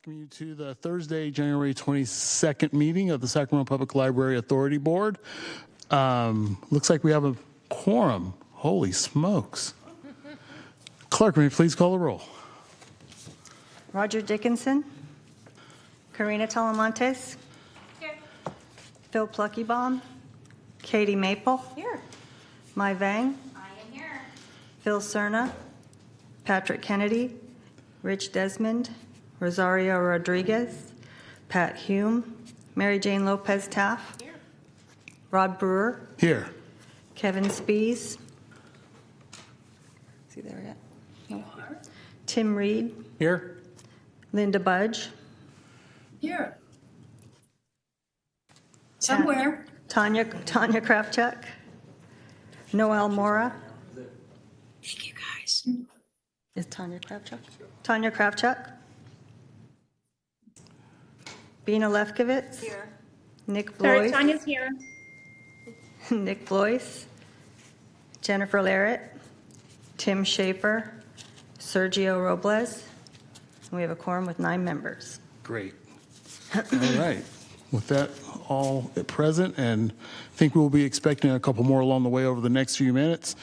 Welcome you to the Thursday, January 22nd meeting of the Sacramento Public Library Authority Board. Looks like we have a quorum. Holy smokes. Clerk, may you please call the roll? Roger Dickinson. Karina Talamontes. Here. Phil Pluckybaum. Katie Maple. Here. Mai Vang. I am here. Phil Cerna. Patrick Kennedy. Rich Desmond. Rosario Rodriguez. Pat Hume. Mary Jane Lopez Taff. Here. Rod Brewer. Here. Kevin Spees. Is he there yet? No. Tim Reed. Here. Linda Budge. Here. Somewhere. Tanya Kravchuk. Noel Mora. Thank you, guys. Is Tanya Kravchuk? Tanya Kravchuk. Bina Lefkowitz. Here. Nick Sorry, Blois. Tanya's here. Nick Blois. Jennifer Larrett. Tim Schaefer. Sergio Robles. And we have a quorum with 9 members. Great. All right. With that all present, and I think we'll be expecting a couple more along the way over the next few minutes,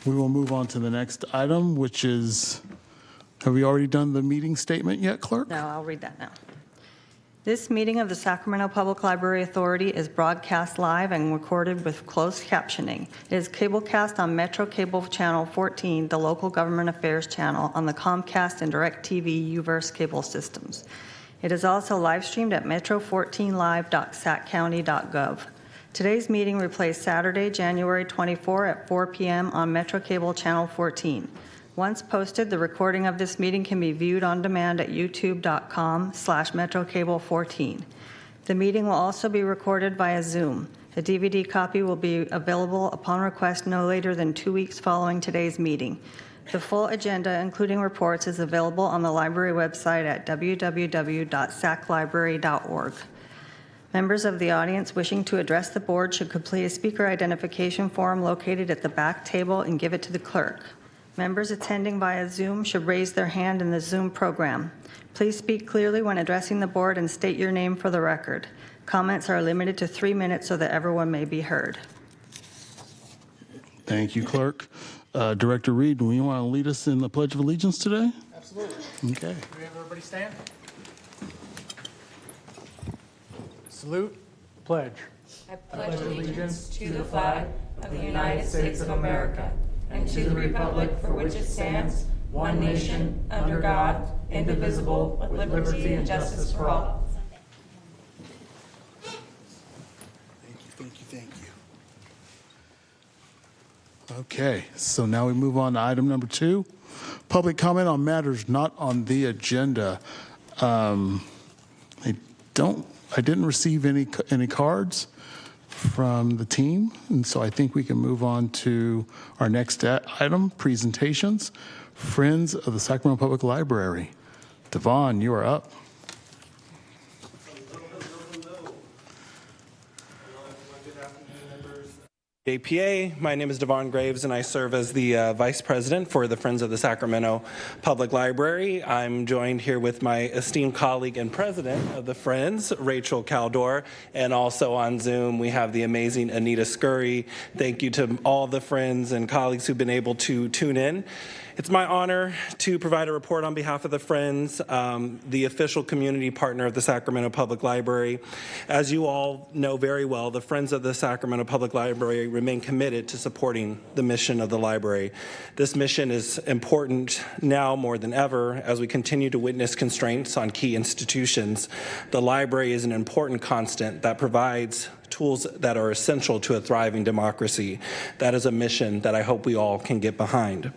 we will move on to the next item, which is, have we already done the meeting statement yet, Clerk? No, I'll read that now. This meeting of the Sacramento Public Library Authority is broadcast live and recorded with closed captioning. It is cablecast on Metro Cable Channel 14, the local government affairs channel on the Comcast and DirecTV UVerse cable systems. It is also live streamed at metro14live.saccounty.gov. Today's meeting replaced Saturday, January 24 at 4 p.m. on Metro Cable Channel 14. Once posted, the recording of this meeting can be viewed on demand at youtube.com/metrocable14. The meeting will also be recorded via Zoom. A DVD copy will be available upon request no later than 2 weeks following today's meeting. The full agenda, including reports, is available on the library website at www.saclibrary.org. Members of the audience wishing to address the board should complete a speaker identification form located at the back table and give it to the clerk. Members attending via Zoom should raise their hand in the Zoom program. Please speak clearly when addressing the board and state your name for the record. Comments are limited to 3 minutes so that everyone may be heard. Thank you, Clerk. Director Reed, do you want to lead us in the Pledge of Allegiance today? Absolutely. Okay. Do we have everybody stand? Salute, pledge. I pledge allegiance to the flag of the United States of America and to the republic for which it stands, one nation, under God, indivisible, with liberty and justice for all. Thank you. Okay, so now we move on to item number 2, public comment on matters not on the agenda. I didn't receive any cards from the team, and so I think we can move on to our next item, presentations. Friends of the Sacramento Public Library. Devon, you are up. APA. My name is Devon Graves, and I serve as the Vice President for the Friends of the Sacramento Public Library. I'm joined here with my esteemed colleague and President of the Friends, Rachel Caldor, and also on Zoom we have the amazing Anita Scurry. Thank you to all the friends and colleagues who've been able to tune in. It's my honor to provide a report on behalf of the Friends, the official community partner of the Sacramento Public Library. As you all know very well, the Friends of the Sacramento Public Library remain committed to supporting the mission of the library. This mission is important now more than ever as we continue to witness constraints on key institutions. The library is an important constant that provides tools that are essential to a thriving democracy. That is a mission that I hope we all can get behind.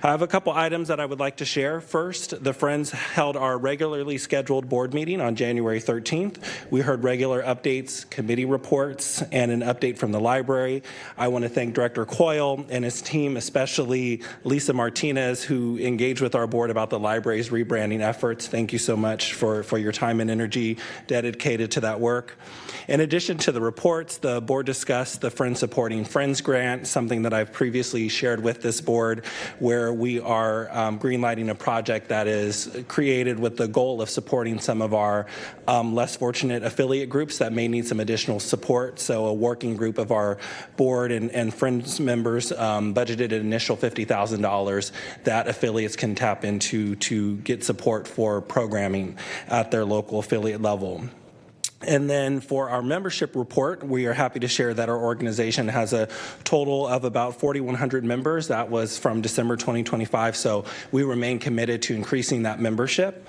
I have a couple items that I would like to share. First, the Friends held our regularly scheduled board meeting on January 13th. We heard regular updates, committee reports, and an update from the library. I want to thank Director Coyle and his team, especially Lisa Martinez, who engaged with our board about the library's rebranding efforts. Thank you so much for your time and energy dedicated to that work. In addition to the reports, the board discussed the Friends Supporting Friends grant, something that I've previously shared with this board, where we are greenlighting a project that is created with the goal of supporting some of our less fortunate affiliate groups that may need some additional support. So a working group of our board and Friends members budgeted an initial $50,000 that affiliates can tap into to get support for programming at their local affiliate level. And then for our membership report, we are happy to share that our organization has a total of about 4,100 members. That was from December 2025, so we remain committed to increasing that membership.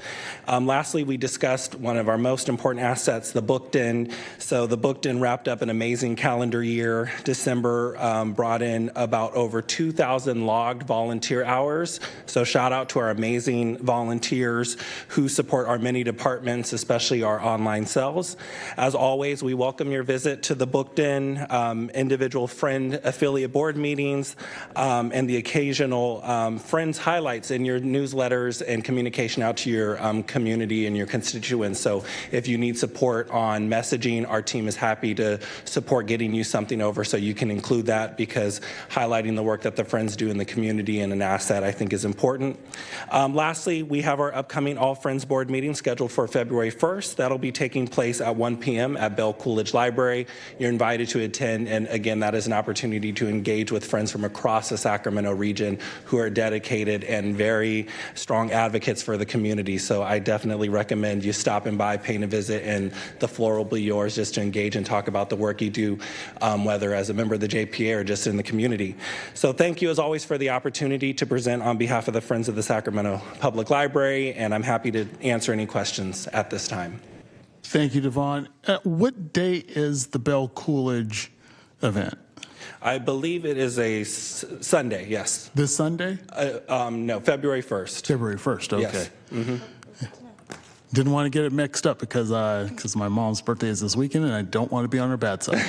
Lastly, we discussed one of our most important assets, the Booked-In. So the Booked-In wrapped up an amazing calendar year. December brought in about over 2,000 logged volunteer hours. So shout out to our amazing volunteers who support our many departments, especially our online cells. As always, we welcome your visit to the Booked-In, individual friend affiliate board meetings, and the occasional Friends highlights in your newsletters and communication out to your community and your constituents. So if you need support on messaging, our team is happy to support getting you something over so you can include that, because highlighting the work that the Friends do in the community and an asset, I think, is important. Lastly, we have our upcoming All Friends board meeting scheduled for February 1st. That'll be taking place at 1 p.m. at Bell Coolidge Library. You're invited to attend, and again, that is an opportunity to engage with friends from across the Sacramento region who are dedicated and very strong advocates for the community. So I definitely recommend you stopping by, paying a visit, and the floor will be yours just to engage and talk about the work you do, whether as a member of the JPA or just in the community. So thank you as always for the opportunity to present on behalf of the Friends of the Sacramento Public Library, and I'm happy to answer any questions at this time. Thank you, Devon. What day is the Bell Coolidge event? I believe it is a Sunday, yes. This Sunday? No, February 1st. February 1st, okay. Yes. Mm-hmm. Didn't want to get it mixed up because my mom's birthday is this weekend and I don't want to be on her bad side.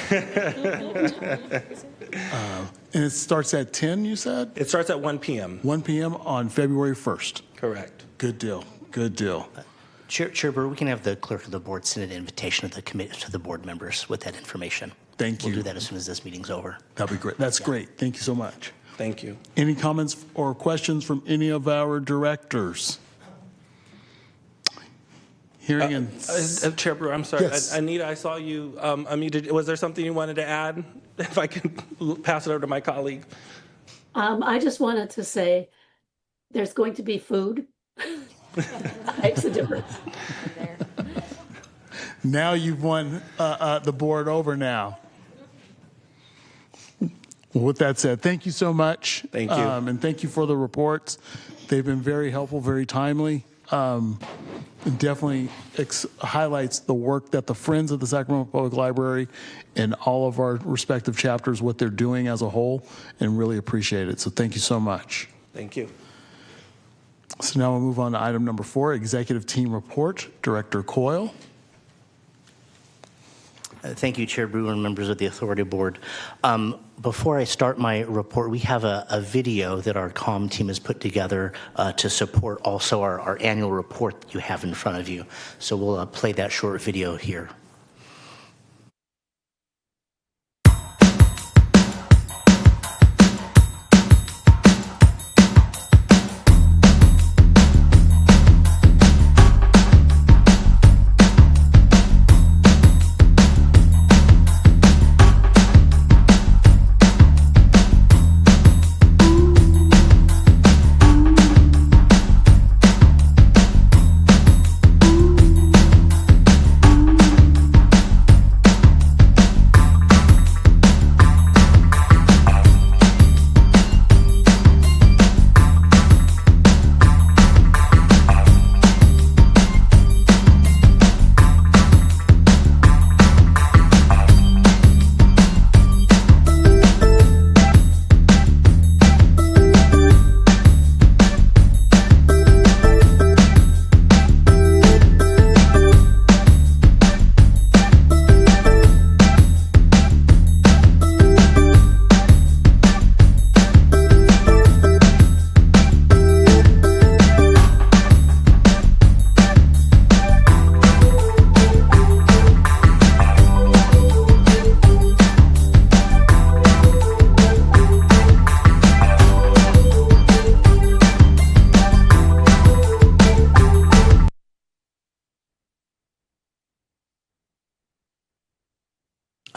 And it starts at 10, you said? It starts at 1 p.m. 1 p.m. on February 1st. Correct. Good deal. Good deal. Chair Brewer, we can have the clerk of the board send an invitation to the board members with that information. Thank you. We'll do that as soon as this meeting's over. That'd be great. That's great. Thank you so much. Thank you. Any comments or questions from any of our directors? Hearing and Chair Brewer, I'm sorry. Yes. Anita, I saw you unmuted. Was there something you wanted to add? If I could pass it over to my colleague. I just wanted to say there's going to be food. Makes a difference. now you've won the board over now. Well, with that said, thank you so much. Thank you. And thank you for the reports. They've been very helpful, very timely. It definitely highlights the work that the Friends of the Sacramento Public Library and all of our respective chapters, what they're doing as a whole, and really appreciate it. So thank you so much. Thank you. So now we'll move on to item number 4, Executive Team Report. Director Coyle. Thank you, Chair Brewer and members of the Authority Board. Before I start my report, we have a video that our comm team has put together to support also our annual report that you have in front of you. So we'll play that short video here.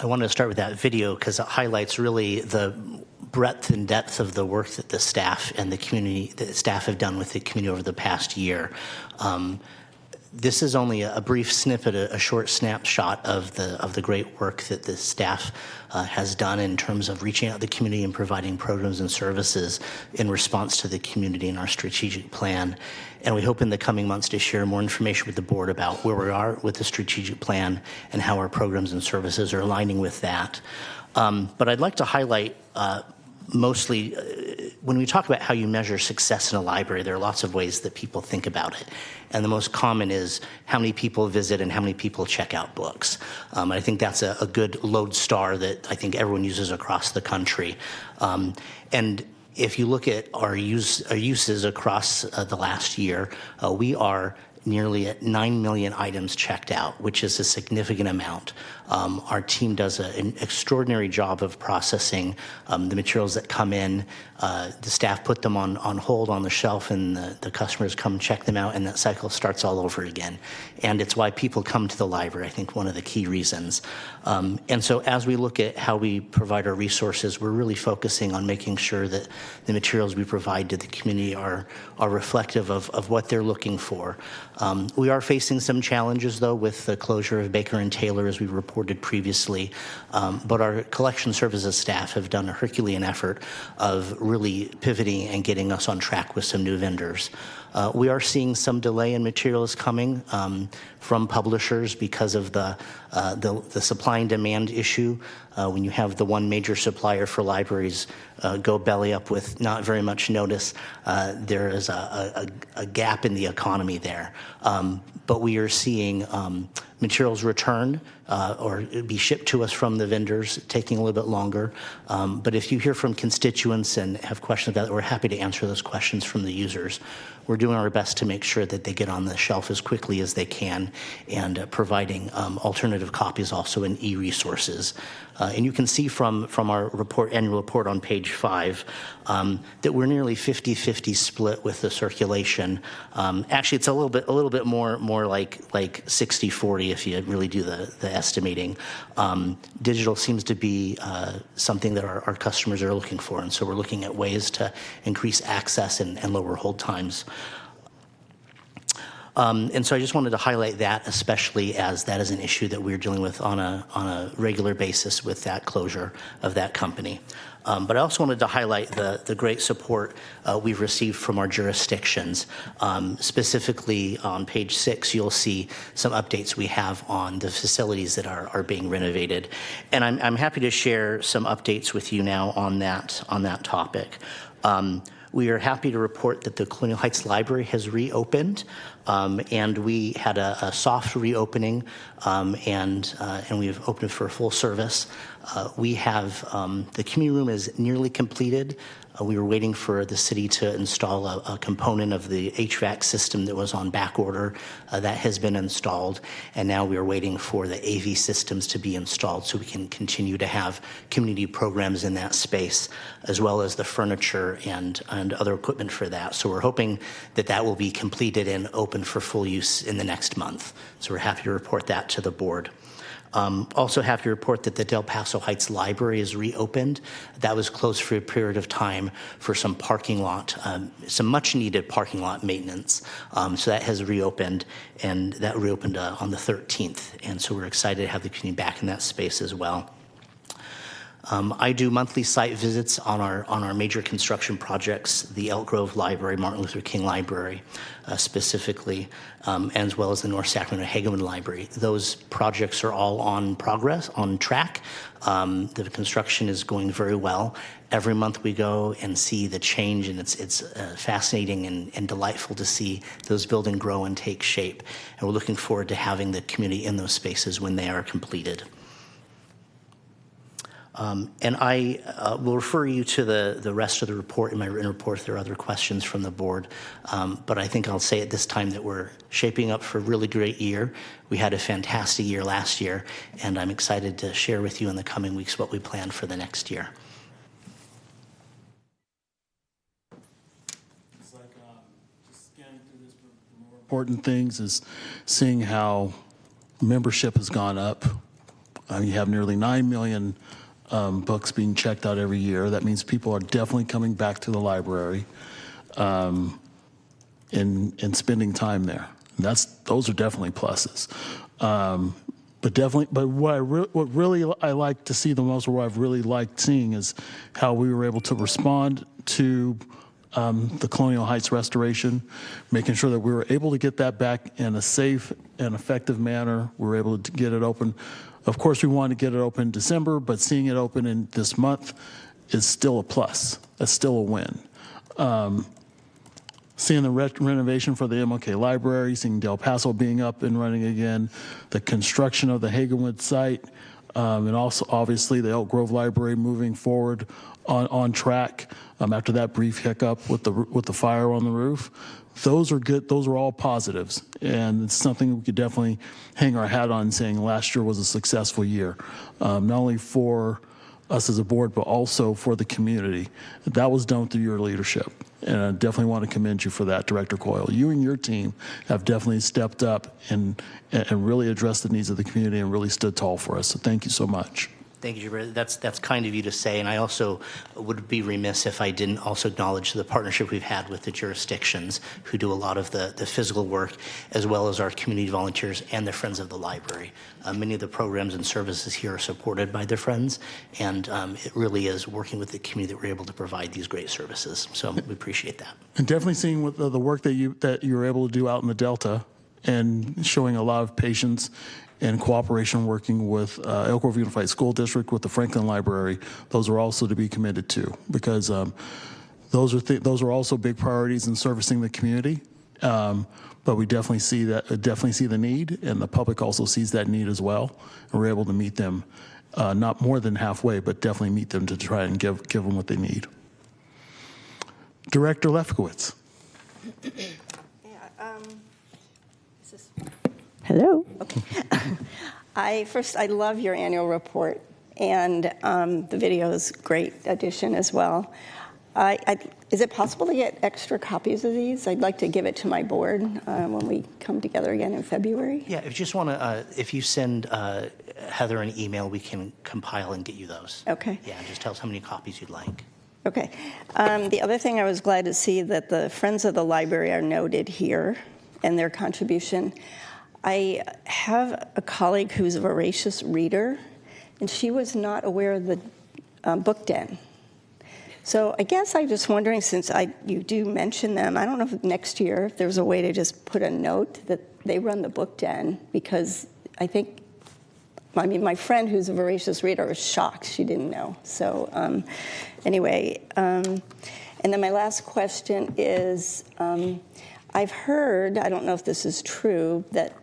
I wanted to start with that video because it highlights really the breadth and depth of the work that the staff and the community, that staff have done with the community over the past year. This is only a brief snippet, a short snapshot of the great work that the staff has done in terms of reaching out to the community and providing programs and services in response to the community in our strategic plan. And we hope in the coming months to share more information with the board about where we are with the strategic plan and how our programs and services are aligning with that. But I'd like to highlight mostly when we talk about how you measure success in a library, there are lots of ways that people think about it. And the most common is how many people visit and how many people check out books. I think that's a good lodestar that I think everyone uses across the country. And if you look at our uses across the last year, we are nearly at 9 million items checked out, which is a significant amount. Our team does an extraordinary job of processing the materials that come in. The staff put them on hold on the shelf, and the customers come check them out, and that cycle starts all over again. And it's why people come to the library, I think one of the key reasons. And so as we look at how we provide our resources, we're really focusing on making sure that the materials we provide to the community are reflective of what they're looking for. We are facing some challenges, though, with the closure of Baker and Taylor, as we reported previously. But our collection services staff have done a Herculean effort of really pivoting and getting us on track with some new vendors. We are seeing some delay in materials coming from publishers because of the supply and demand issue. When you have the one major supplier for libraries go belly up with not very much notice, there is a gap in the economy there. But we are seeing materials return or be shipped to us from the vendors, taking a little bit longer. But if you hear from constituents and have questions about it, we're happy to answer those questions from the users. We're doing our best to make sure that they get on the shelf as quickly as they can, and providing alternative copies also in e-resources. And you can see from our annual report on page 5 that we're nearly 50-50 split with the circulation. Actually, it's a little bit more like 60-40 if you really do the estimating. Digital seems to be something that our customers are looking for, and so we're looking at ways to increase access and lower hold times. And so I just wanted to highlight that, especially as that is an issue that we're dealing with on a regular basis with that closure of that company. But I also wanted to highlight the great support we've received from our jurisdictions. Specifically on page 6, you'll see some updates we have on the facilities that are being renovated. And I'm happy to share some updates with you now on that topic. We are happy to report that the Colonial Heights Library has reopened, and we had a soft reopening, and we've opened for full service. We have the community room is nearly completed. We were waiting for the city to install a component of the HVAC system that was on back order. That has been installed, and now we are waiting for the AV systems to be installed so we can continue to have community programs in that space, as well as the furniture and other equipment for that. So we're hoping that will be completed and open for full use in the next month. So we're happy to report that to the board. Also happy to report that the Del Paso Heights Library is reopened. That was closed for a period of time for some some much needed parking lot maintenance. So that has reopened, and that reopened on the 13th. And so we're excited to have the community back in that space as well. I do monthly site visits on our major construction projects, the Elk Grove Library, Martin Luther King Library specifically, as well as the North Sacramento Hageman Library. Those projects are all on track. The construction is going very well. Every month we go and see the change, and it's fascinating and delightful to see those buildings grow and take shape. And we're looking forward to having the community in those spaces when they are completed. And I will refer you to the rest of the report in my written report if there are other questions from the board. But I think I'll say at this time that we're shaping up for a really great year. We had a fantastic year last year, and I'm excited to share with you in the coming weeks what we plan for the next year. It's like just scanning through this, the more important things is seeing how membership has gone up You have nearly 9 million books being checked out every year. That means people are definitely coming back to the library and spending time there. And those are definitely pluses. But what really I like to see the most, or what I've really liked seeing, is how we were able to respond to the Colonial Heights restoration, making sure that we were able to get that back in a safe and effective manner. We were able to get it open. Of course, we wanted to get it open in December, but seeing it open in this month is still a plus. That's still a win. Seeing the renovation for the MLK Library, seeing Del Paso being up and running again, the construction of the Hagenwood site, and also obviously the Elk Grove Library moving forward on track after that brief hiccup with the fire on the roof. Those are good. Those are all positives, and it's something we could definitely hang our hat on, saying last year was a successful year, not only for us as a board, but also for the community. That was done through your leadership. And I definitely want to commend you for that, Director Coyle. You and your team have definitely stepped up and really addressed the needs of the community and really stood tall for us. So thank you so much. Thank you, Jabir. That's kind of you to say, and I also would be remiss if I didn't also acknowledge the partnership we've had with the jurisdictions who do a lot of the physical work, as well as our community volunteers and the Friends of the Library. Many of the programs and services here are supported by the Friends, and it really is working with the community that we're able to provide these great services. So we appreciate that. And definitely seeing what the work that you were able to do out in the Delta, and showing a lot of patience and cooperation working with Elk Grove Unified School District, with the Franklin Library. Those are also to be commended to, because those are also big priorities in servicing the community. But we definitely see the need, and the public also sees that need as well, and we're able to meet them, not more than halfway, but definitely meet them to try and give them what they need. Director Lefkowitz. Hello. Okay. I love your annual report, and the video is a great addition as well. Is it possible to get extra copies of these? I'd like to give it to my board when we come together again in February. Yeah, if you just want to, if you send Heather an email, we can compile and get you those. Okay. Yeah, just tell us how many copies you'd like. Okay. The other thing, I was glad to see that the Friends of the Library are noted here and their contribution. I have a colleague who's a voracious reader, and she was not aware of the book den. So I guess I'm just wondering, since you do mention them, I don't know if next year if there's a way to just put a note that they run the book den, because my friend who's a voracious reader was shocked. She didn't know. So anyway, and then my last question is, I've heard, I don't know if this is true, that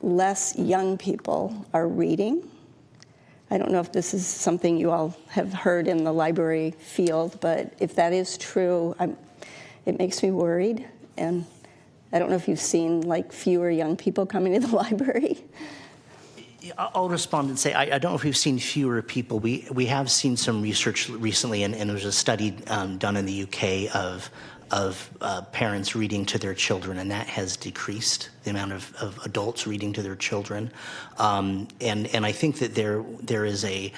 less young people are reading. I don't know if this is something you all have heard in the library field, but if that is true, it makes me worried. And I don't know if you've seen fewer young people coming to the library. I'll respond and say I don't know if we've seen fewer people. We have seen some research recently, and there's a study done in the UK of parents reading to their children, and that has decreased the amount of adults reading to their children. And I think that there is a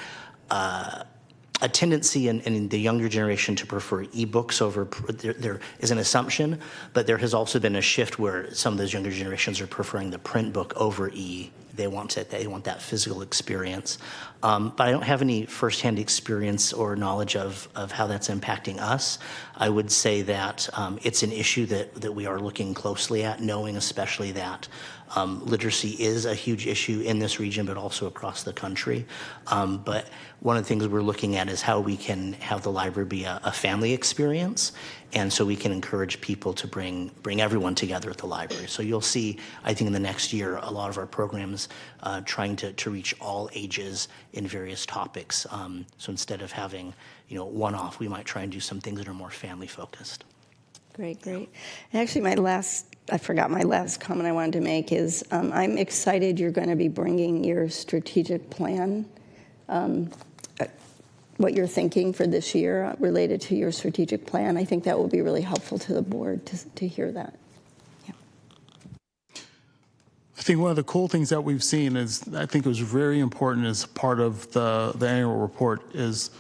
tendency in the younger generation to prefer ebooks over. There is an assumption, but there has also been a shift where some of those younger generations are preferring the print book over They want that physical experience. But I don't have any firsthand experience or knowledge of how that's impacting us. I would say that it's an issue that we are looking closely at, knowing especially that literacy is a huge issue in this region, but also across the country. But one of the things we're looking at is how we can have the library be a family experience, and so we can encourage people to bring everyone together at the library. So you'll see, I think in the next year, a lot of our programs trying to reach all ages in various topics. So instead of having one-off, we might try and do some things that are more family-focused. Great. Actually, I forgot my last comment I wanted to make is I'm excited you're going to be bringing your strategic plan, what you're thinking for this year related to your strategic plan. I think that will be really helpful to the board to hear that. Yeah. I think one of the cool things that we've seen is, I think it was very important as part of the annual report, is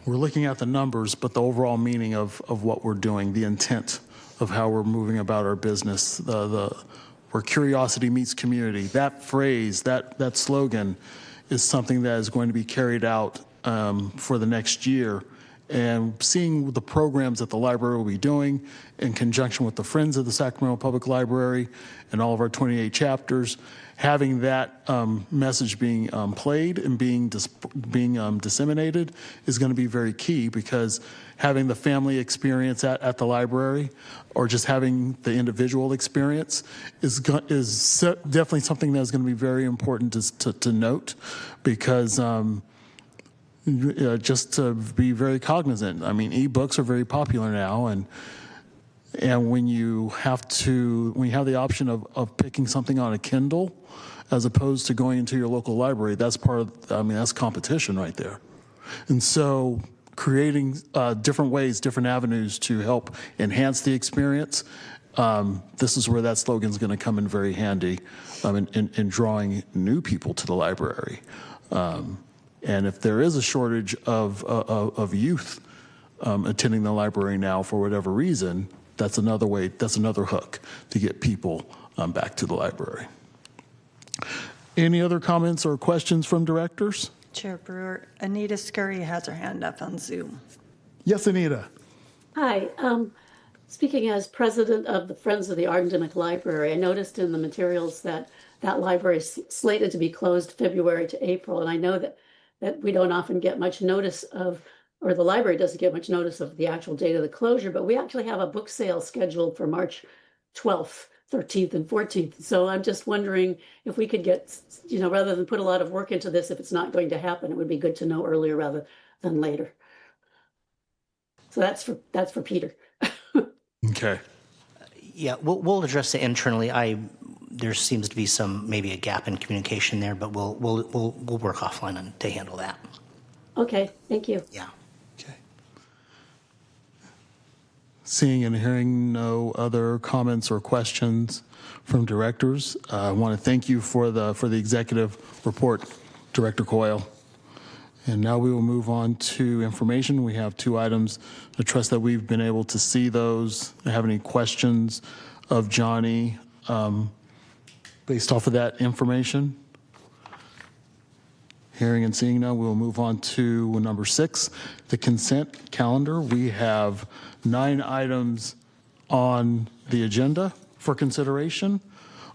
we're looking at the numbers, but the overall meaning of what we're doing, the intent of how we're moving about our business, where curiosity meets community. That phrase, that slogan is something that is going to be carried out for the next year. And seeing the programs that the library will be doing in conjunction with the Friends of the Sacramento Public Library and all of our 28 chapters, having that message being played and being disseminated is going to be very key, because having the family experience at the library, or just having the individual experience, is definitely something that's going to be very important to note, because just to be very cognizant. I mean, ebooks are very popular now, and when you have the option of picking something on a Kindle as opposed to going into your local library, that's that's competition right there. And so creating different ways, different avenues to help enhance the experience, this is where that slogan is going to come in very handy in drawing new people to the library. And if there is a shortage of youth attending the library now for whatever reason, that's another way, that's another hook to get people back to the library. Any other comments or questions from directors? Chair Brewer, Anita Scurry has her hand up on Zoom. Yes, Anita. Hi, speaking as president of the Friends of the Ardendemic Library, I noticed in the materials that library is slated to be closed February to April, and I know that we don't often get much notice of, or the library doesn't get much notice of the actual date of the closure, but we actually have a book sale scheduled for March 12th, 13th, and 14th. So I'm just wondering if we could get, rather than put a lot of work into this, if it's not going to happen, it would be good to know earlier rather than later. So that's for Peter. Okay. Yeah, we'll address it internally. There seems to be maybe a gap in communication there, but we'll work offline to handle that. Okay, thank you. Yeah. Okay. Seeing and hearing no other comments or questions from directors, I want to thank you for the executive report, Director Coyle. And now we will move on to information. We have 2 items. I trust that we've been able to see those. Do you have any questions of Johnny based off of that information? Hearing and seeing none, we'll move on to number 6, the consent calendar. We have 9 items on the agenda for consideration.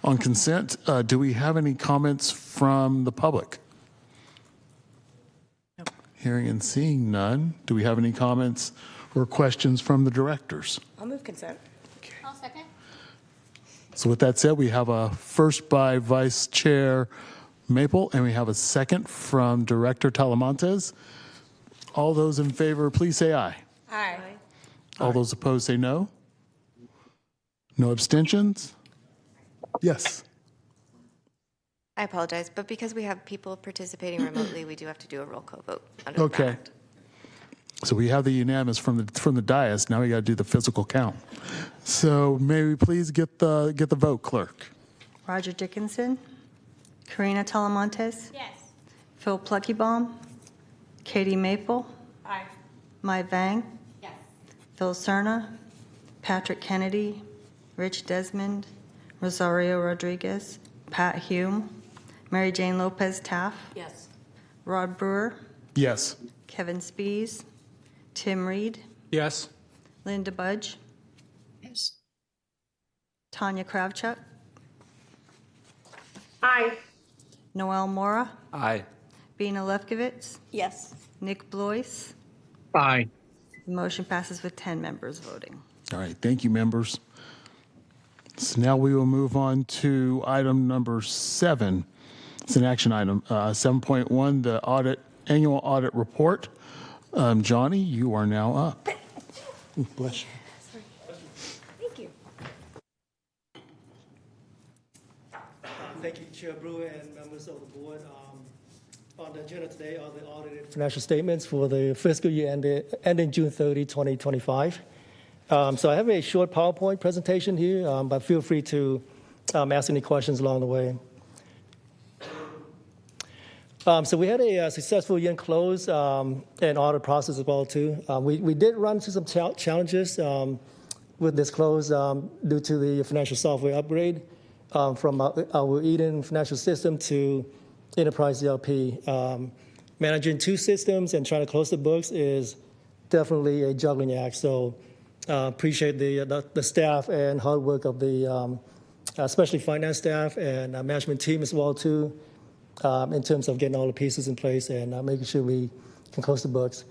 On consent, do we have any comments from the public? Nope. Hearing and seeing none, do we have any comments or questions from the directors? I'll move consent. I'll second. So with that said, we have a first by Vice Chair Maple, and we have a second from Director Talamantes. All those in favor, please say aye. Aye. All those opposed, say no. No abstentions? Yes. I apologize, but because we have people participating remotely, we do have to do a roll call vote under the Okay. Act. So we have the unanimous from the dais. Now we got to do the physical count. So may we please get the vote, clerk? Roger Dickinson, Karina Talamontes, Yes. Phil Pluckybaum, Katie Maple, Aye. Mai Vang, Yes. Phil Cerna, Patrick Kennedy, Rich Desmond, Rosario Rodriguez, Pat Hume, Mary Jane Lopez Taff, Yes. Rod Brewer, Yes. Kevin Spees, Tim Reed, Yes. Linda Budge, Yes. Tanya Kravchuk, Aye. Noel Mora, Aye. Bina Lefkowitz, Yes. Nick Blois. Aye. The motion passes with 10 members voting. All right, thank you, members. So now we will move on to item number 7. It's an action item, 7.1, the annual audit report. Johnny, you are now up. Bless you. Thank you. Thank you, Chair Brewer and members of the board. On the agenda today are the audited financial statements for the fiscal year ending June 30, 2025. So I have a short PowerPoint presentation here, but feel free to ask any questions along the way. So we had a successful year-end close and audit process as well too. We did run into some challenges with this close due to the financial software upgrade from our Eden financial system to Enterprise ERP. Managing two systems and trying to close the books is definitely a juggling act. So appreciate the staff and hard work of the especially finance staff and management team as well too, in terms of getting all the pieces in place and making sure we can close the books.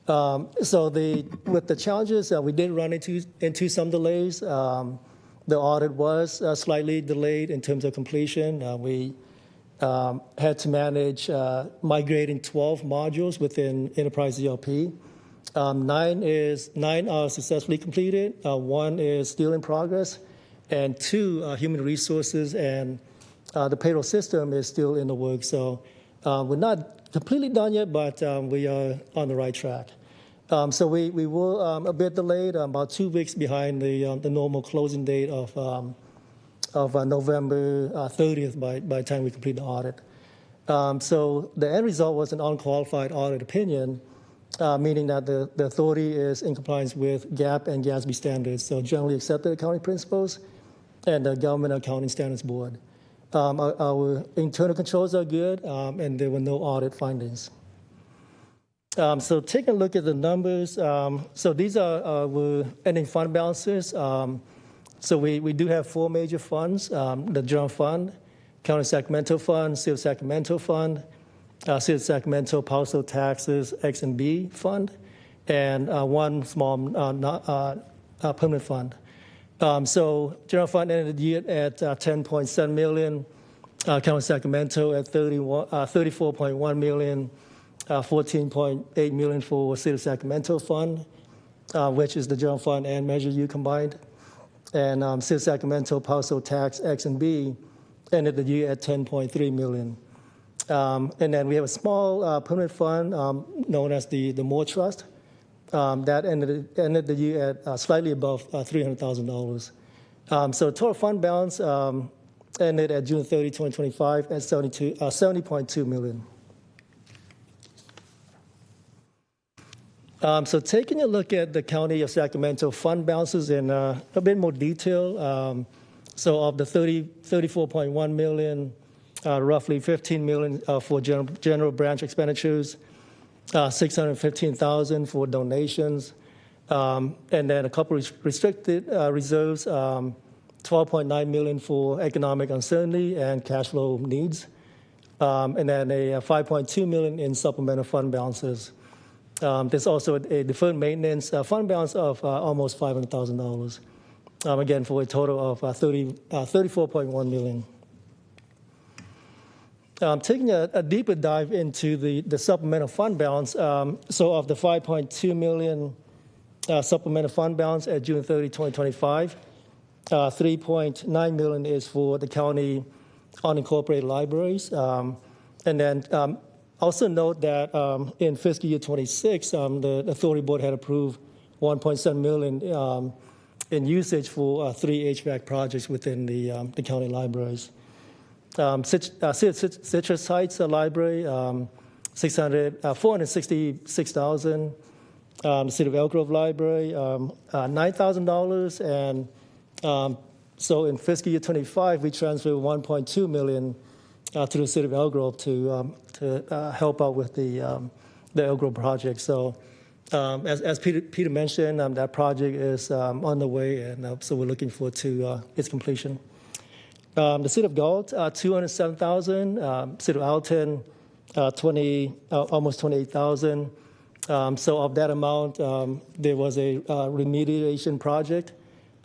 With the challenges, we did run into some delays. The audit was slightly delayed in terms of completion. We had to manage migrating 12 modules within Enterprise ERP. 9 are successfully completed. 1 is still in progress, and 2 human resources and the payroll system is still in the works. So we're not completely done yet, but we are on the right track. So we were a bit delayed, about 2 weeks behind the normal closing date of November 30th by the time we complete the audit. So the end result was an unqualified audit opinion, meaning that the authority is in compliance with GAAP and GASB standards, so generally accepted accounting principles, and the Government Accounting Standards Board. Our internal controls are good, and there were no audit findings. So taking a look at the numbers, so these are our ending fund balances. So we do have 4 major funds: the General Fund, County of Sacramento Fund, City of Sacramento Fund, City of Sacramento Household Taxes X&B Fund, and 1 small permanent fund. So General Fund ended the year at $10.7 million, County of Sacramento at $34.1 million, $14.8 million for City of Sacramento Fund, which is the General Fund and Measure U combined. And City of Sacramento Household Tax X&B ended the year at $10.3 million. And then we have a small permanent fund known as the Moore Trust that ended the year at slightly above $300,000. So total fund balance ended at June 30, 2025 at $70.2 million. So taking a look at the County of Sacramento fund balances in a bit more detail. So of the $34.1 million, roughly $15 million for general branch expenditures, $615,000 for donations, and then a couple of restricted reserves, $12.9 million for economic uncertainty and cash flow needs, and then a $5.2 million in supplemental fund balances. There's also a deferred maintenance fund balance of almost $500,000, again for a total of $34.1 million. Taking a deeper dive into the supplemental fund balance, so of the $5.2 million supplemental fund balance at June 30, 2025, $3.9 million is for the county unincorporated libraries. And then also note that in fiscal year 26, the authority board had approved $1.7 million in usage for 3 HVAC projects within the county libraries. Citrus Heights Library, $466,000. The City of Elk Grove Library, $9,000. And so in fiscal year 25, we transferred $1.2 million to the City of Elk Grove to help out with the Elk Grove project. So as Peter mentioned, that project is on the way, and so we're looking forward to its completion. The City of Galt, $207,000. City of Alton, almost $28,000. So of that amount, there was a remediation project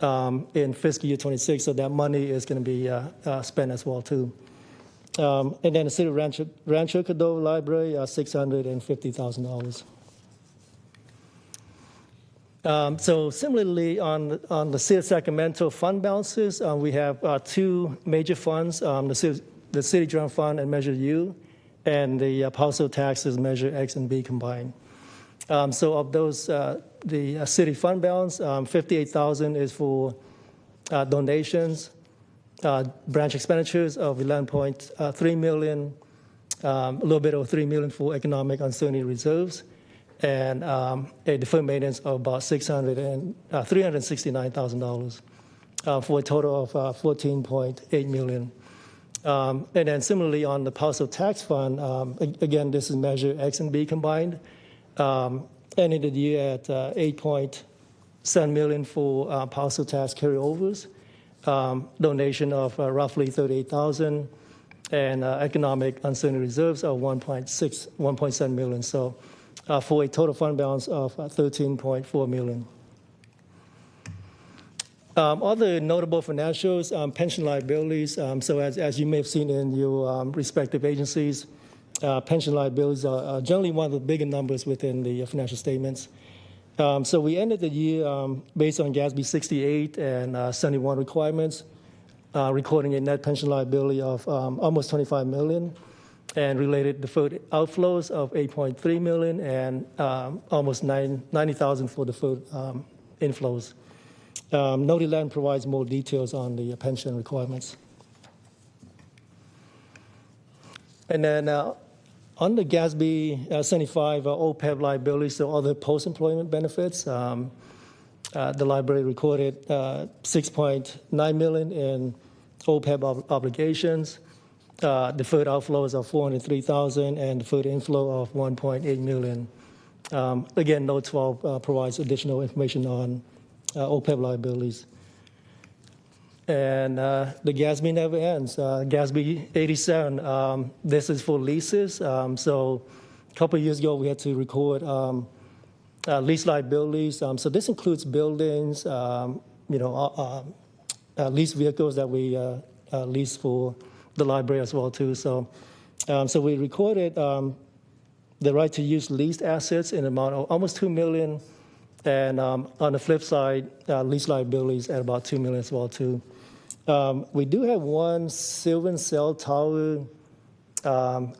in fiscal year 26, so that money is going to be spent as well too. And then the City of Rancho Cordova Library, $650,000. So similarly, on the City of Sacramento fund balances, we have 2 major funds, the City General Fund and Measure U, and the household taxes Measure X and B combined. So of those, the city fund balance, $58,000 is for donations, branch expenditures of 11.3 million, a little bit over 3 million for economic uncertainty reserves, and a deferred maintenance of about $369,000 for a total of 14.8 million. And then similarly on the parcel tax fund, again, this is measure X and B combined, ended the year at 8.7 million for parcel tax carryovers, donation of roughly 38,000, and economic uncertainty reserves of 1.7 million. So for a total fund balance of 13.4 million. Other notable financials, pension liabilities. So as you may have seen in your respective agencies, pension liabilities are generally one of the bigger numbers within the financial statements. So we ended the year based on GASB 68 and 71 requirements, recording a net pension liability of almost 25 million, and related deferred outflows of 8.3 million, and almost 90,000 for deferred inflows. Note 11 provides more details on the pension requirements. And then on the GASB 75 OPEB liabilities, so other post-employment benefits, the library recorded 6.9 million in OPEB obligations, deferred outflows of 403,000, and deferred inflow of 1.8 million. Again, Note 12 provides additional information on OPEB liabilities. And the GASB never ends. GASB 87, this is for leases. So a couple of years ago, we had to record lease liabilities. So this includes buildings, lease vehicles that we lease for the library as well too. So we recorded the right to use leased assets in the amount of almost 2 million. And on the flip side, lease liabilities at about 2 million as well too. We do have one Sylvan Cell Tower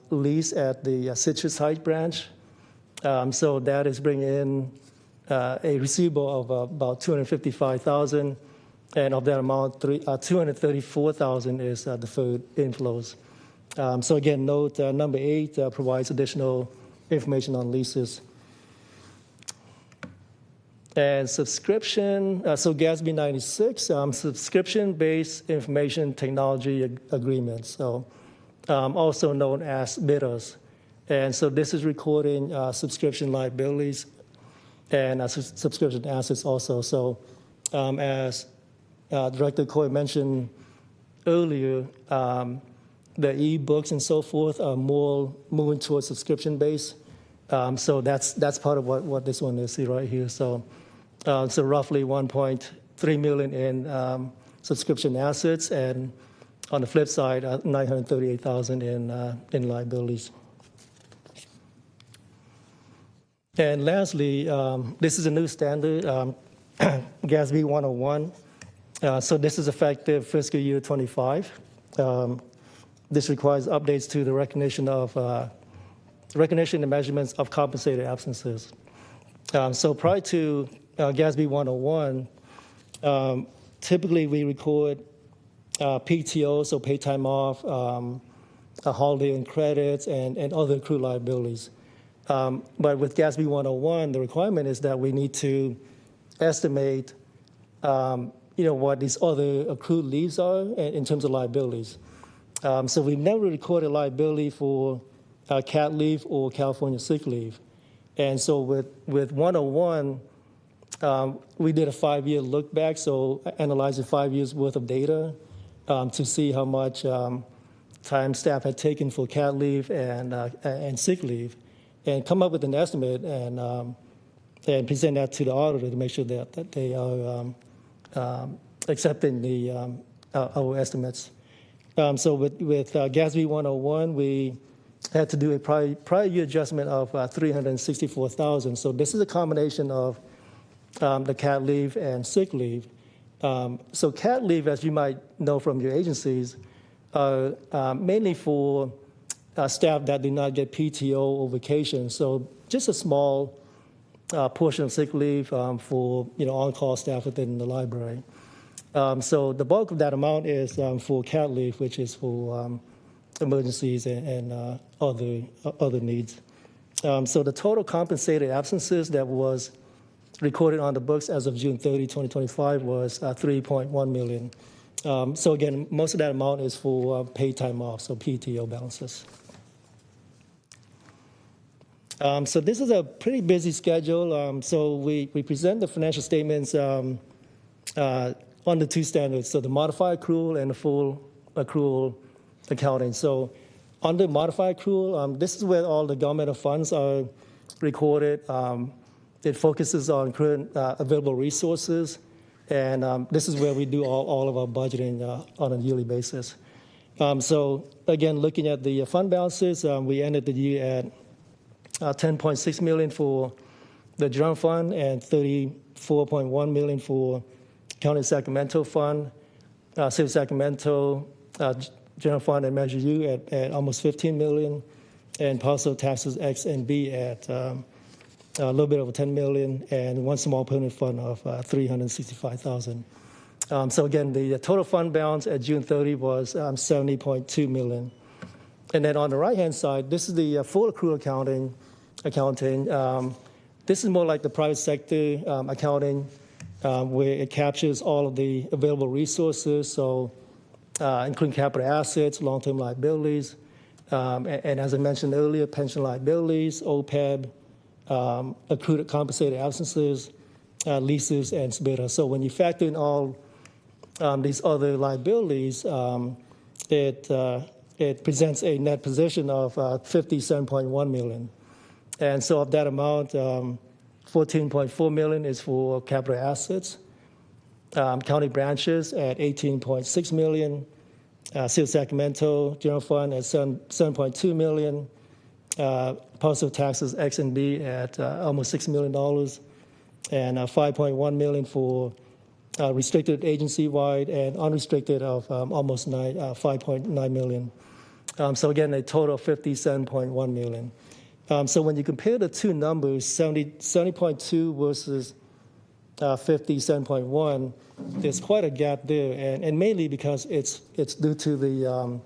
lease at the Citrus Heights branch. So that is bringing in a receivable of about 255,000, and of that amount, 234,000 is deferred inflows. So again, note number 8 provides additional information on leases. And subscription, so GASB 96, subscription-based information technology agreements, so also known as BIDAs. And so this is recording subscription liabilities and subscription assets also. So as Director Coy mentioned earlier, the e-books and so forth are more moving towards subscription-based. So that's part of what this one is right here. So roughly 1.3 million in subscription assets, and on the flip side, 938,000 in liabilities. And lastly, this is a new standard, GASB 101. So this is effective fiscal year 25. This requires updates to the recognition and measurements of compensated absences. So prior to GASB 101, typically we record PTO, so paid time off, holiday and credits, and other accrued liabilities. But with GASB 101, the requirement is that we need to estimate what these other accrued leaves are in terms of liabilities. So we've never recorded liability for CAT leave or California sick leave. And so with 101, we did a 5-year look back, so analyzing 5 years worth of data to see how much time staff had taken for CAT leave and sick leave, and come up with an estimate and present that to the auditor to make sure that they are accepting our estimates. So with GASB 101, we had to do a prior year adjustment of 364,000. So this is a combination of the CAT leave and sick leave. So CAT leave, as you might know from your agencies, are mainly for staff that do not get PTO or vacation. So just a small portion of sick leave for on-call staff within the library. So the bulk of that amount is for cat leave, which is for emergencies and other needs. So the total compensated absences that was recorded on the books as of June 30, 2025 was 3.1 million. So again, most of that amount is for paid time off, so PTO balances. So this is a pretty busy schedule. So we present the financial statements under two standards, so the modified accrual and the full accrual accounting. So under modified accrual, this is where all the governmental funds are recorded. It focuses on current available resources, and this is where we do all of our budgeting on a yearly basis. So again, looking at the fund balances, we ended the year at 10.6 million for the general fund and 34.1 million for County of Sacramento fund, City of Sacramento general fund and Measure U at almost 15 million, and parcel taxes X and B at a little bit over 10 million, and one small permanent fund of 365,000. So again, the total fund balance at June 30 was 70.2 million. And then on the right-hand side, this is the full accrual accounting. This is more like the private sector accounting, where it captures all of the available resources, so including capital assets, long-term liabilities, and as I mentioned earlier, pension liabilities, OPEB, accrued compensated absences, leases, and SBITA. So when you factor in all these other liabilities, it presents a net position of 57.1 million. And so of that amount, 14.4 million is for capital assets, county branches at 18.6 million, City of Sacramento general fund at 7.2 million, parcel taxes X and B at almost $6 million, and 5.1 million for restricted agency-wide and unrestricted of almost 5.9 million. So again, a total of 57.1 million. So when you compare the two numbers, 70.2 versus 57.1, there's quite a gap there, and mainly because it's due to the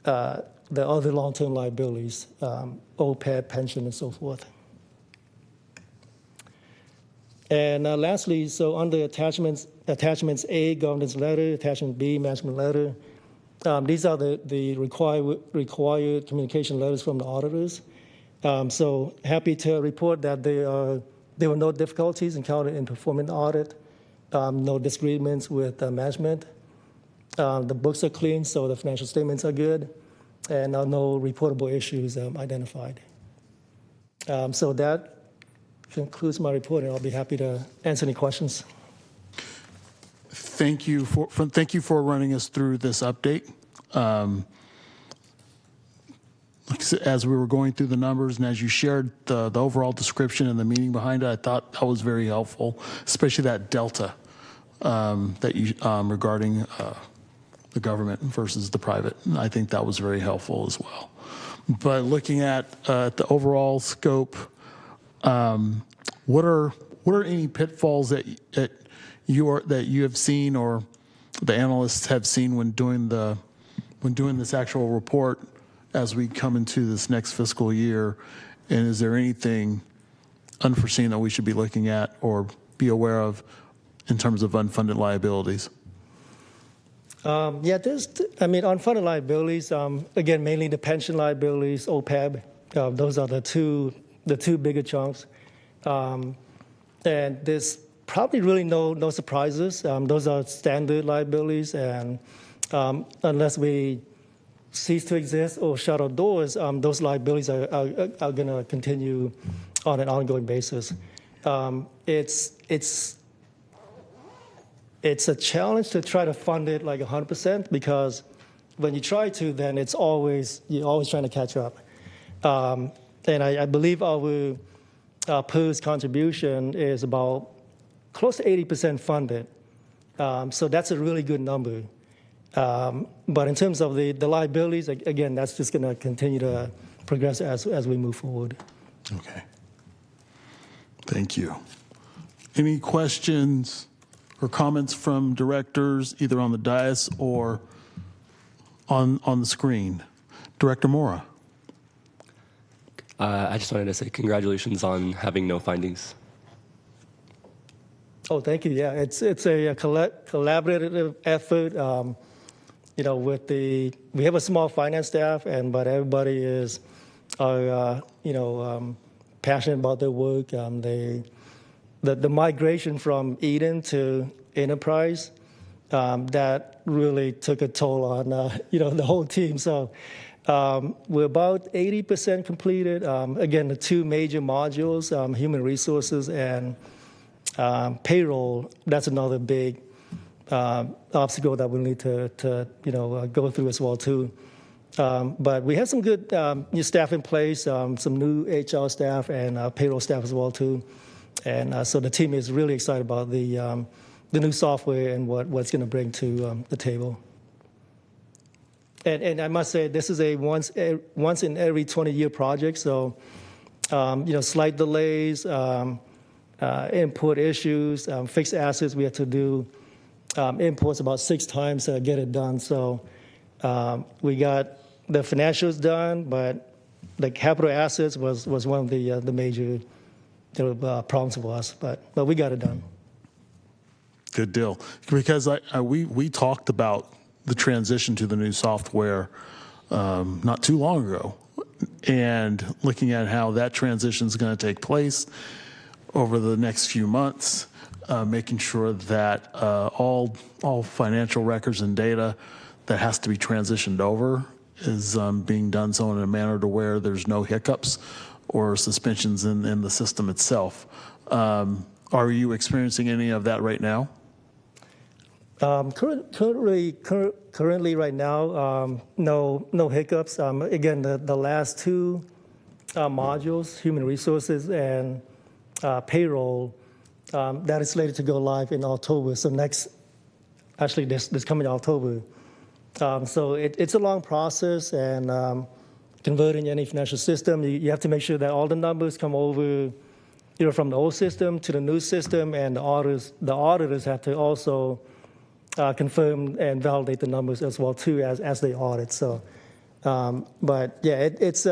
other long-term liabilities, OPEB, pension, and so forth. And lastly, so under attachments A, governance letter, attachment B, management letter, these are the required communication letters from the auditors. So happy to report that there were no difficulties encountered in performing the audit, no disagreements with management. The books are clean, so the financial statements are good, and no reportable issues identified. So that concludes my report, and I'll be happy to answer any questions. Thank you for running us through this update. As we were going through the numbers and as you shared the overall description and the meaning behind it, I thought that was very helpful, especially that delta that you regarding the government versus the private. And I think that was very helpful as well. But looking at the overall scope, what are any pitfalls that you have seen or the analysts have seen when doing this actual report as we come into this next fiscal year? And is there anything unforeseen that we should be looking at or be aware of in terms of unfunded liabilities? On unfunded liabilities, again, mainly the pension liabilities, OPEB, those are the two bigger chunks. And there's probably really no surprises. Those are standard liabilities, and unless we cease to exist or shut our doors, those liabilities are going to continue on an ongoing basis. It's a challenge to try to fund it like 100% because when you try to, then you're always trying to catch up. And I believe our PERS contribution is about close to 80% funded. So that's a really good number. But in terms of the liabilities, again, that's just going to continue to progress as we move forward. Okay. Thank you. Any questions or comments from directors, either on the dais or on the screen? Director Mora. I just wanted to say congratulations on having no findings. Oh, thank you. Yeah, it's a collaborative effort. We have a small finance staff, but everybody is, passionate about their work. The migration from Eden to Enterprise, that really took a toll on the whole team. So we're about 80% completed. Again, the two major modules, human resources and payroll, that's another big obstacle that we need to go through as well too. But we have some good new staff in place, some new HR staff and payroll staff as well too. And so the team is really excited about the new software and what's going to bring to the table. And I must say, this is a once in every 20-year project. So slight delays, input issues, fixed assets. We had to do imports about 6 times to get it done. So we got the financials done, but the capital assets was one of the major problems for us. But we got it done. Good deal. Because we talked about the transition to the new software not too long ago, and looking at how that transition is going to take place over the next few months, making sure that all financial records and data that has to be transitioned over is being done so in a manner to where there's no hiccups or suspensions in the system itself. Are you experiencing any of that right now? Currently, right now, no hiccups. Again, the last 2 modules, human resources and payroll, that is slated to go live in October. So this coming October. So it's a long process, and converting any financial system, you have to make sure that all the numbers come over, from the old system to the new system, and the auditors have to also confirm and validate the numbers as well too as they audit. So, but yeah, it's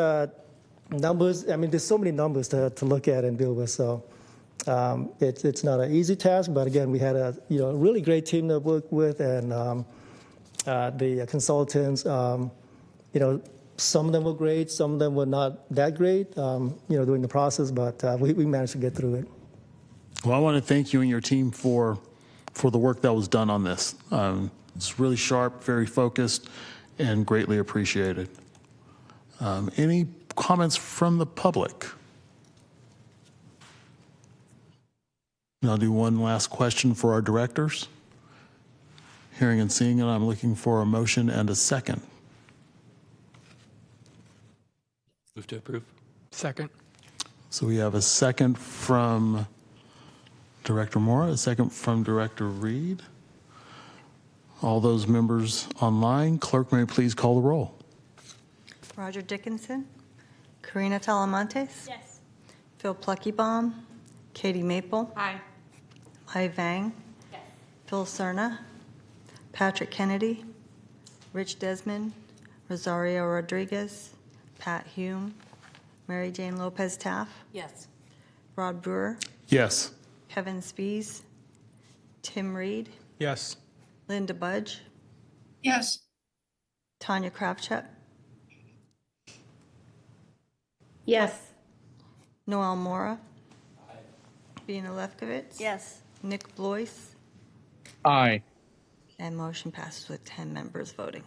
numbers. I mean, there's so many numbers to look at and deal with. So it's not an easy task. But again, we had a really great team to work with, and the consultants. Some of them were great, some of them were not that great. During the process, but we managed to get through it. Well, I want to thank you and your team for the work that was done on this. It's really sharp, very focused, and greatly appreciated. Any comments from the public? And I'll do one last question for our directors. Hearing and seeing it, I'm looking for a motion and a second. Move to approve. Second. So we have a second from Director Mora, a second from Director Reed. All those members online, clerk, may please call the roll. Roger Dickinson, Karina Talamontes, Yes. Phil Pluckybaum, Katie Maple, Aye. Lai Vang, Yes. Phil Cerna, Patrick Kennedy, Rich Desmond, Rosario Rodriguez, Pat Hume, Mary Jane Lopez Taff, Yes. Rod Brewer, Yes. Kevin Spees, Tim Reed, Yes. Linda Budge, Yes. Tanya Kravchuk, Yes. Noel Mora, Bina Lefkowitz, Yes. Nick Blois, Aye. and motion passes with 10 members voting.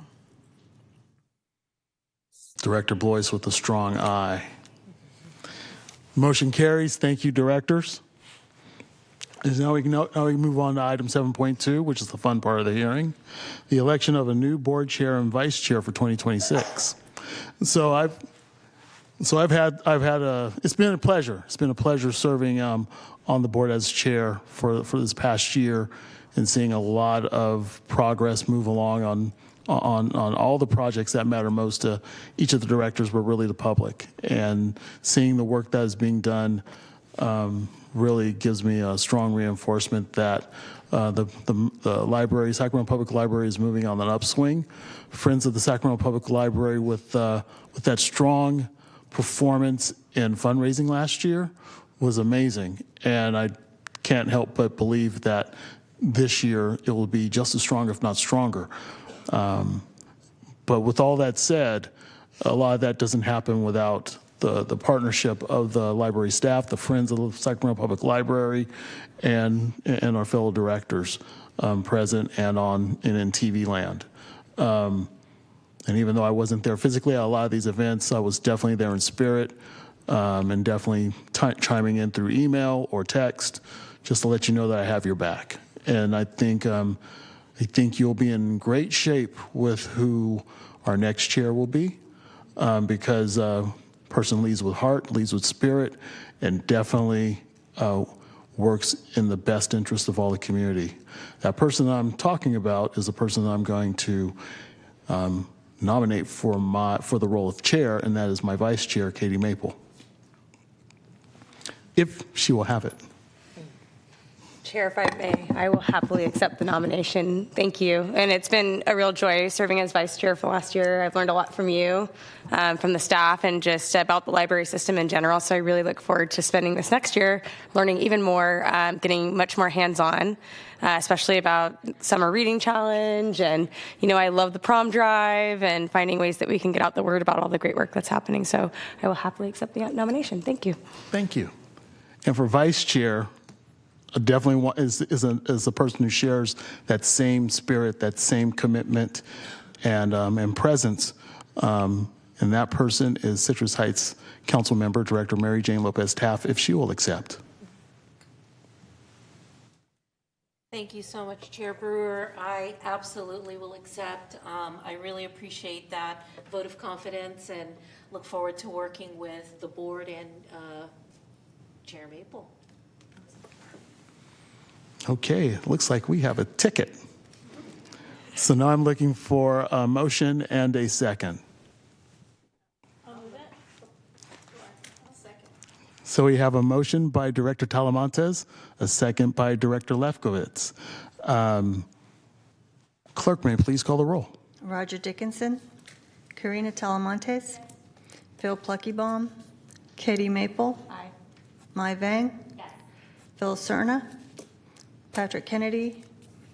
Director Blois with a strong aye. Motion carries. Thank you, directors. And now we can move on to item 7.2, which is the fun part of the hearing, the election of a new board chair and vice chair for 2026. So I've had it's been a pleasure. It's been a pleasure serving on the board as chair for this past year, and seeing a lot of progress move along on all the projects that matter most to each of the directors, but really the public. And seeing the work that is being done really gives me a strong reinforcement that The library, Sacramento Public Library, is moving on an upswing. Friends of the Sacramento Public Library, with that strong performance in fundraising last year, was amazing. And I can't help but believe that this year it will be just as strong, if not stronger. But with all that said, a lot of that doesn't happen without the partnership of the library staff, the Friends of the Sacramento Public Library, and our fellow directors present and in TV land. And even though I wasn't there physically at a lot of these events, I was definitely there in spirit, and definitely chiming in through email or text, just to let you know that I have your back. And I think you'll be in great shape with who our next chair will be, because person leads with heart, leads with spirit, and definitely works in the best interest of all the community. That person I'm talking about is the person that I'm going to nominate for the role of chair, and that is my vice chair, Katie Maple, if she will have it. Chair, if I may, I will happily accept the nomination. Thank you. And it's been a real joy serving as vice chair for last year. I've learned a lot from you, from the staff, and just about the library system in general. So I really look forward to spending this next year learning even more, getting much more hands-on, especially about summer reading challenge. And, I love the prom drive and finding ways that we can get out the word about all the great work that's happening. So I will happily accept the nomination. Thank you. Thank you. And for vice chair, definitely is a person who shares that same spirit, that same commitment, and presence. And that person is Citrus Heights Council Member Director Mary Jane Lopez Taft, if she will accept. Thank you so much, Chair Brewer. I absolutely will accept. I really appreciate that vote of confidence and look forward to working with the board and Chair Maple. Okay, it looks like we have a ticket. So now I'm looking for a motion and a second. I'll move it. I'll second. So we have a motion by Director Talamantes, a second by Director Lefkowitz. Clerk, may you please call the roll? Roger Dickinson, Karina Talamontes, Phil Pluckybaum, Katie Maple, Aye. Mai Vang, Yes. Phil Cerna, Patrick Kennedy,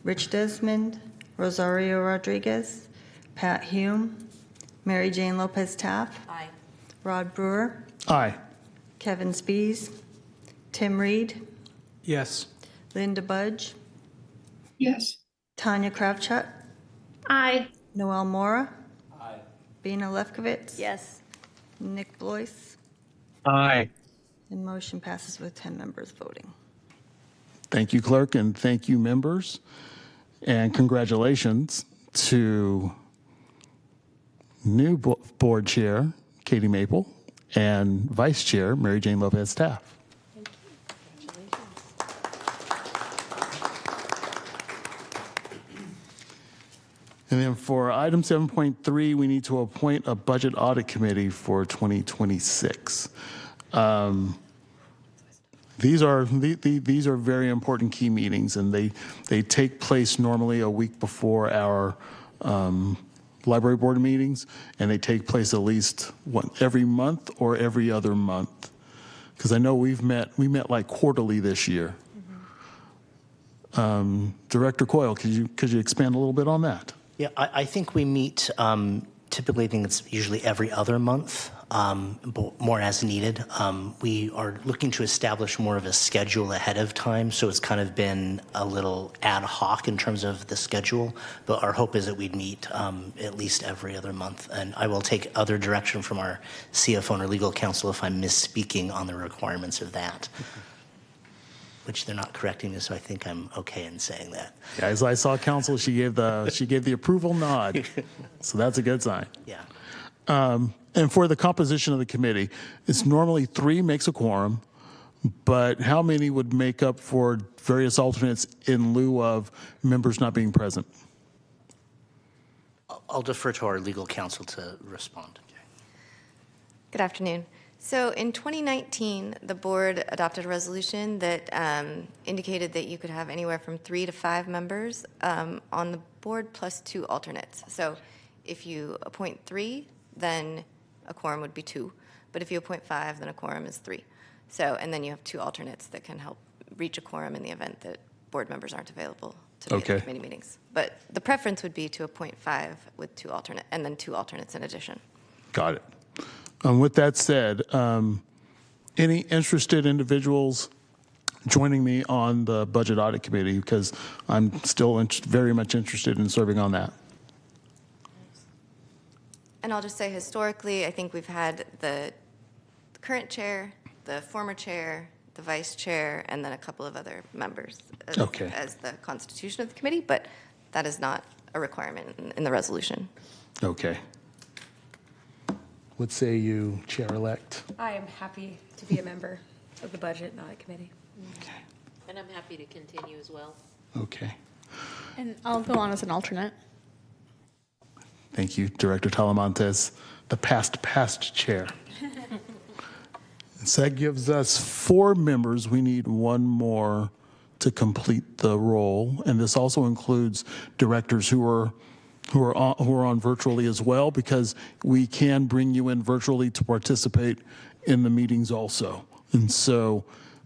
Rich Desmond, Rosario Rodriguez, Pat Hume, Mary Jane Lopez Taft, Aye. Rod Brewer, Aye. Kevin Spees, Tim Reed, Yes. Linda Budge, Yes. Tanya Kravchuk, Aye. Noel Mora, Bina Lefkowitz, Yes. Nick Blois, Aye. and motion passes with 10 members voting. Thank you, Clerk, and thank you, members. And congratulations to new board chair, Katie Maple, and vice chair, Mary Jane Lopez Taft. Thank you. Congratulations. And then for item 7.3, we need to appoint a budget audit committee for 2026. These are very important key meetings, and they take place normally a week before our library board meetings, and they take place at least every month or every other month. Because I know we met like quarterly this year. Mm-hmm. Director Coyle, could you expand a little bit on that? Yeah, I think we meet, typically I think it's usually every other month, but more as needed. We are looking to establish more of a schedule ahead of time, so it's kind of been a little ad hoc in terms of the schedule, but our hope is that we'd meet at least every other month. And I will take other direction from our CFO and our legal counsel if I'm misspeaking on the requirements of that. Which they're not correcting me, so I think I'm okay in saying that. Yeah, as I saw counsel, she gave the approval nod, so that's a good sign. Yeah. And for the composition of the committee, it's normally 3 makes a quorum, but how many would make up for various alternates in lieu of members not being present? I'll defer to our legal counsel to respond. Good afternoon. So in 2019, the board adopted a resolution that indicated that you could have anywhere from 3 to 5 members on the board plus 2 alternates. So if you appoint 3, then a quorum would be 2. But if you appoint 5, then a quorum is 3. So, and then you have 2 alternates that can help reach a quorum in the event that board members aren't available to be at the committee meetings. But the preference would be to appoint 5 with 2 alternate, and then 2 alternates in addition. Got it. With that said, any interested individuals joining me on the Budget Audit Committee? Because I'm still very much interested in serving on that. And I'll just say historically, I think we've had the current chair, the former chair, the vice chair, and then a couple of other members as the constitution of the committee, but that is not a requirement in the resolution. Okay. What say you, Chair-elect? I am happy to be a member of the Budget and Audit Committee. Okay. And I'm happy to continue as well. Okay. And I'll go on as an alternate. Thank you, Director Talamantes, the past chair. So that gives us 4 members. We need 1 more to complete the role, and this also includes directors who are on virtually as well, because we can bring you in virtually to participate in the meetings also. And so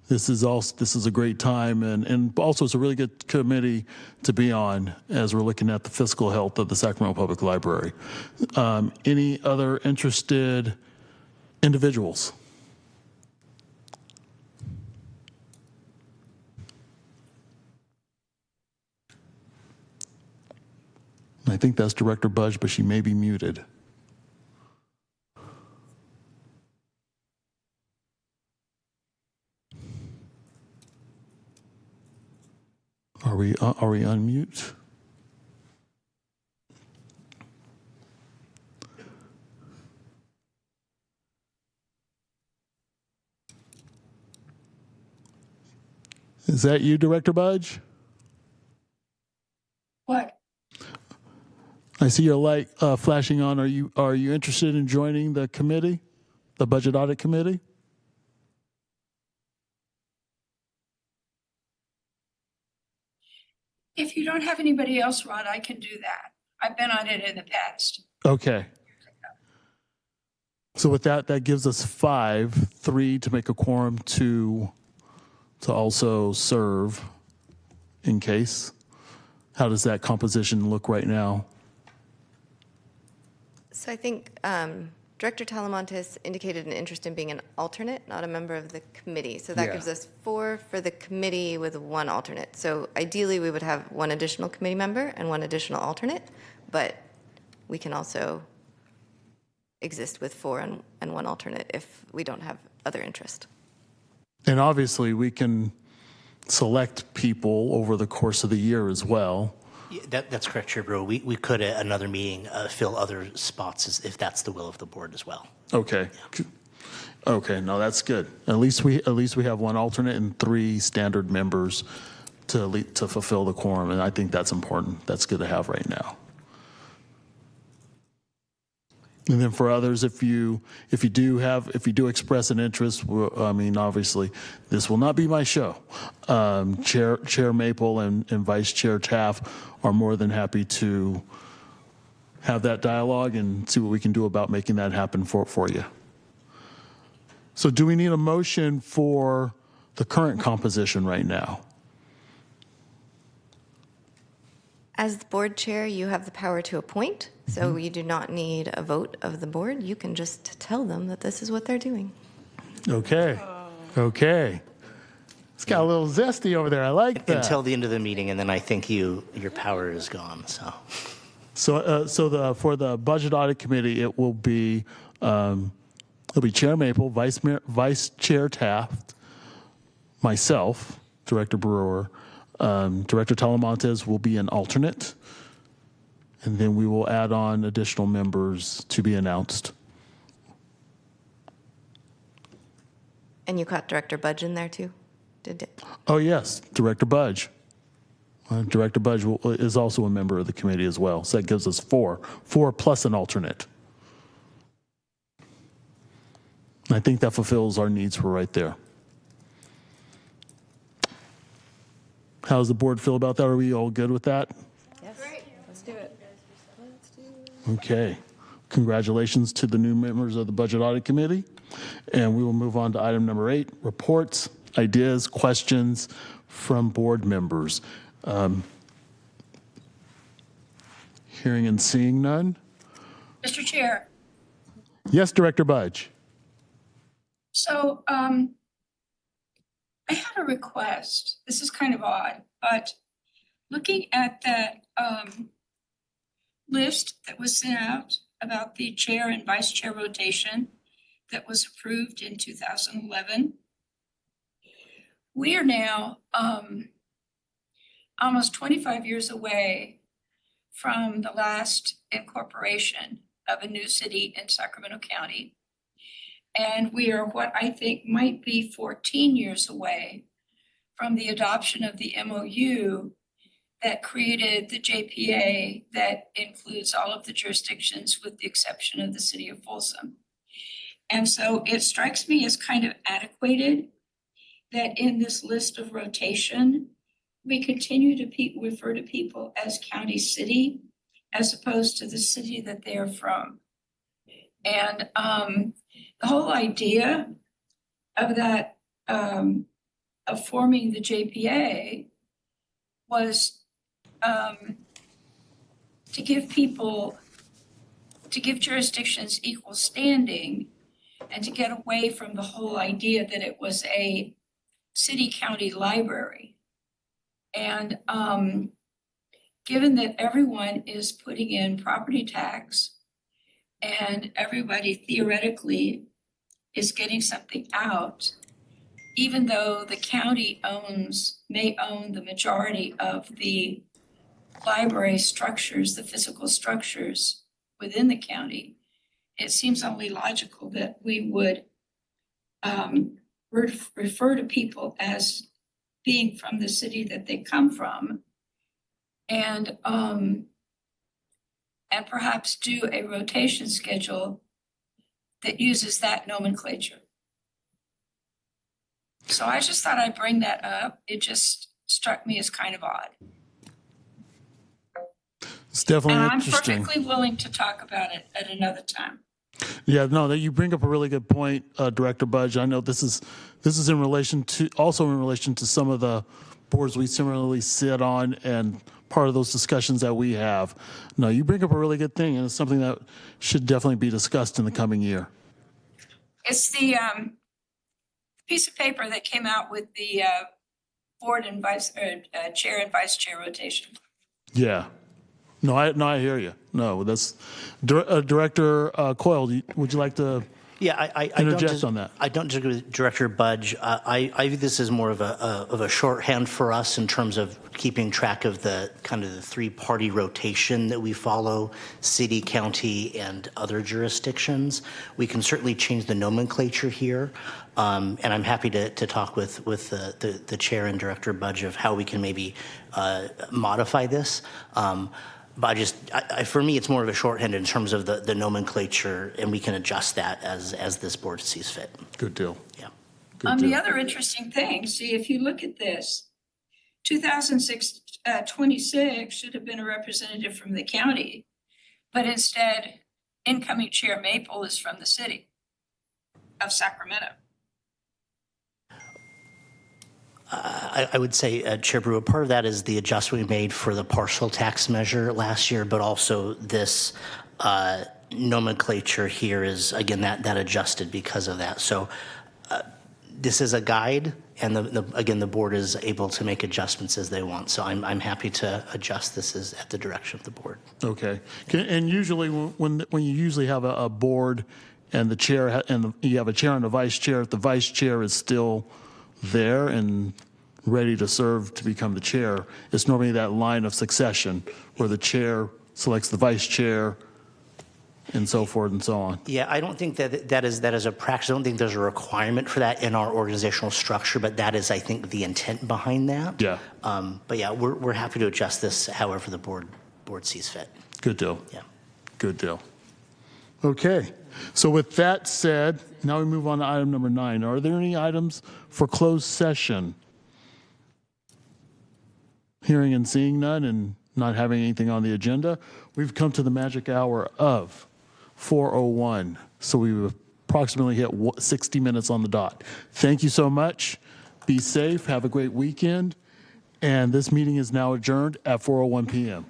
this is a great time, and also it's a really good committee to be on as we're looking at the fiscal health of the Sacramento Public Library. Any other interested individuals? I think that's Director Budge, but she may be muted. Are we unmute? Is that you, Director Budge? What? I see your light flashing on. Are you interested in joining the committee, the Budget Audit Committee? If you don't have anybody else, Rod, I can do that. I've been on it in the past. Okay. So with that gives us 5, 3 to make a quorum, 2 to also serve in case. How does that composition look right now? So I think Director Talamantes indicated an interest in being an alternate, not a member of the committee. So that gives us 4 for the committee with 1 alternate. So ideally, we would have 1 additional committee member and 1 additional alternate, but we can also exist with 4 and 1 alternate if we don't have other interest. And obviously, we can select people over the course of the year as well. Yeah, that's correct, Chair Brewer. We could at another meeting fill other spots if that's the will of the board as well. Okay. Okay, no, that's good. At least we have 1 alternate and 3 standard members to fulfill the quorum, and I think that's important. That's good to have right now. And then for others, if you do express an interest, I mean, obviously, this will not be my show. Chair Maple and Vice Chair Taff are more than happy to have that dialogue and see what we can do about making that happen for you. So do we need a motion for the current composition right now? As the board chair, you have the power to appoint, so you do not need a vote of the board. You can just tell them that this is what they're doing. Okay. Okay. It's got a little zesty over there. I like that. Until the end of the meeting, and then I think your power is gone. So for the Budget Audit Committee, it will be Chair Maple, Vice Chair Taft, myself, Director Brewer. Director Talamantes will be an alternate, and then we will add on additional members to be announced. And you caught Director Budge in there too? Oh, yes, Director Budge. Director Budge is also a member of the committee as well, so that gives us 4 plus an alternate. I think that fulfills our needs for right there. How does the board feel about that? Are we all good with that? Yes, let's do it. Okay. Congratulations to the new members of the Budget Audit Committee. And we will move on to item number 8, reports, ideas, questions from board members. Hearing and seeing none. Mr. Chair, Yes, Director Budge. so I had a request. This is kind of odd, but looking at that list that was sent out about the chair and vice chair rotation that was approved in 2011, we are now almost 25 years away from the last incorporation of a new city in Sacramento County. And we are what I think might be 14 years away from the adoption of the MOU that created the JPA that includes all of the jurisdictions with the exception of the city of Folsom. And so it strikes me as kind of antiquated that in this list of rotation, we continue to refer to people as county city as opposed to the city that they're from. And the whole idea of that, of forming the JPA was to give jurisdictions equal standing and to get away from the whole idea that it was a city-county library. And given that everyone is putting in property tax and everybody theoretically is getting something out, even though the county may own the majority of the library structures, the physical structures within the county, it seems only logical that we would refer to people as being from the city that they come from, and perhaps do a rotation schedule that uses that nomenclature. So I just thought I'd bring that up. It just struck me as kind of odd. It's definitely And I'm interesting. perfectly willing to talk about it at another time. Yeah, no, that you bring up a really good point, Director Budge. I know this is in relation to some of the boards we similarly sit on and part of those discussions that we have. No, you bring up a really good thing, and it's something that should definitely be discussed in the coming year. It's the piece of paper that came out with the board and chair and vice chair rotation. Yeah. No, I hear you. No, that's Director Coyle. Would you like to? Yeah, I interject on that? I don't disagree with Director Budge. I view this as more of a shorthand for us in terms of keeping track of the kind of the 3-party rotation that we follow, city, county, and other jurisdictions. We can certainly change the nomenclature here, and I'm happy to talk with the chair and Director Budge of how we can maybe modify this. But for me, it's more of a shorthand in terms of the nomenclature, and we can adjust that as this board sees fit. Good deal. Yeah. The other interesting thing, see, if you look at this, 26 should have been a representative from the county, but instead, incoming Chair Maple is from the city of Sacramento. I would say, Chair Brewer, part of that is the adjustment we made for the partial tax measure last year, but also this nomenclature here is, again, that adjusted because of that. So this is a guide, and again, the board is able to make adjustments as they want. So I'm happy to adjust this at the direction of the board. Okay. And usually when you usually have a board and the chair you have a chair and a vice chair, if the vice chair is still there and ready to serve to become the chair, it's normally that line of succession where the chair selects the vice chair and so forth and so on. Yeah, I don't think that is a practice. I don't think there's a requirement for that in our organizational structure, but that is, I think, the intent behind that. Yeah. But yeah, we're happy to adjust this however the board sees fit. Good deal. Yeah. Good deal. Okay. So with that said, now we move on to item number 9. Are there any items for closed session? Hearing and seeing none and not having anything on the agenda, we've come to the magic hour of 4:01. So we've approximately hit 60 minutes on the dot. Thank you so much. Be safe. Have a great weekend. And this meeting is now adjourned at 4:01 p.m.